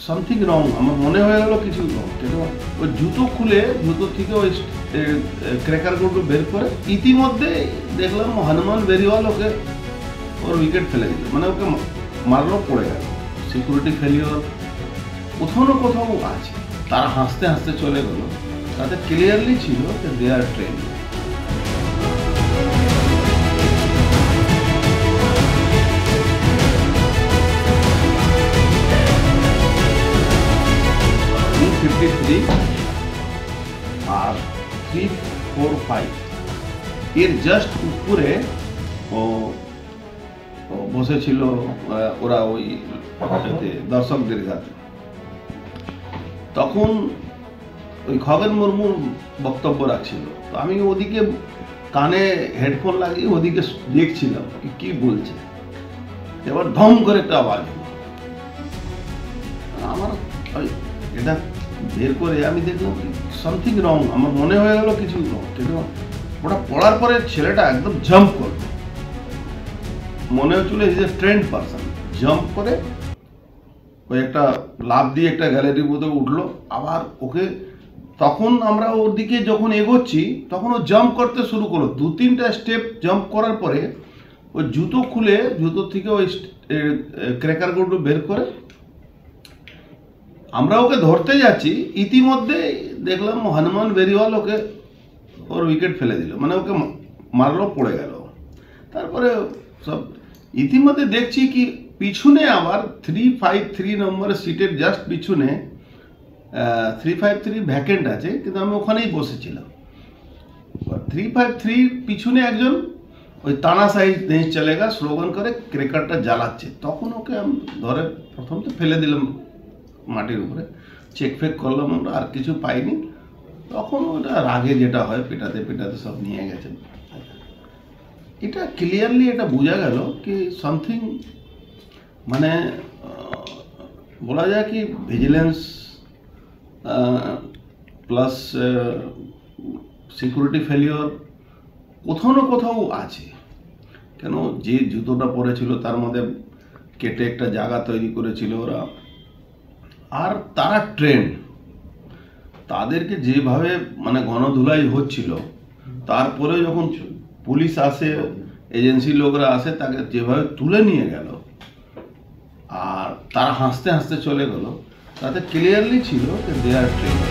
Something wrong, আমার মনে হয়ে গেল কিছু রং। কেন ওই জুতো খুলে জুতো থেকে ওই ক্র্যাকারগুলো বের করে ইতিমধ্যে দেখলাম হনুমান বেরিওয়াল ওকে ওর উইকেট ফেলে দিল, মানে ওকে মারলো, পড়ে গেল। সিকিউরিটি ফেলিওর কোথাও না কোথাও আছে। তারা হাসতে হাসতে চলে গেল, তাতে ক্লিয়ারলি ছিল যে দে আর ট্রেন। আর 345 এর জাস্ট উপরে ও বসেছিল ওরা ওই দর্শকদের কাছে। তখন ওই খগেন মুর্মুর বক্তব্য রাখছিল, তো আমি ওদিকে কানে হেডফোন লাগিয়ে ওদিকে দেখছিলাম কি বলছে। এবার ধম করে একটা আওয়াজ হলো, আমার এটা বের করে আমি দেখলাম সামথিং রং, আমার মনে হয়ে গেল কিছু রং। কিন্তু ওটা পড়ার পরে ছেলেটা একদম জাম্প করলো, মনে হচ্ছিল is a trend person. Jump করে ওই একটা লাফ দিয়ে একটা গ্যালারির মধ্যে উঠলো। আবার ওকে তখন আমরা ওর দিকে যখন এগোচ্ছি তখন ও জাম্প করতে শুরু করলো। 2-3টা স্টেপ জাম্প করার পরে ওই জুতো খুলে জুতো থেকে ওই ক্র্যাকারগুলো বের করে আমরা ওকে ধরতে যাচ্ছি, ইতিমধ্যে দেখলাম হনুমান বেরিওয়াল ওকে ওর উইকেট ফেলে দিল, মানে ওকে মারলো, পড়ে গেল। তারপরে সব ইতিমধ্যে দেখছি কি পিছনে আবার 353 নম্বরের সিটের জাস্ট পিছনে 353 ভ্যাকেন্ট আছে, কিন্তু আমি ওখানেই বসেছিলাম। 353 পিছনে একজন ওই তানা সাইজ নেই চলেগা স্লোগান করে ক্রিকেটটা জ্বালাচ্ছে। তখন ওকে আমি ধরে প্রথম তো ফেলে দিলাম মাটির উপরে, চেক ফেক করলাম, আমরা আর কিছু পাইনি। তখন ওটা রাগে যেটা হয় পেটাতে পেটাতে সব নিয়ে গেছে। এটা ক্লিয়ারলি এটা বোঝা গেল কি সামথিং, মানে বলা যায় কি ভিজিলেন্স প্লাস সিকিউরিটি ফেলিওর কোথাও না কোথাও আছে। কেন যে জুতোটা পরেছিল তার মধ্যে কেটে একটা জায়গা তৈরি করেছিল ওরা। আর তারা ট্রেন্ড, তাদেরকে যেভাবে মানে গণধুলাই হচ্ছিল, তারপরে যখন পুলিশ আসে, এজেন্সির লোকরা আসে, তাকে যেভাবে তুলে নিয়ে গেল আর তারা হাসতে হাসতে চলে গেল, তাতে ক্লিয়ারলি ছিল যে দে আর ট্রেন্ড।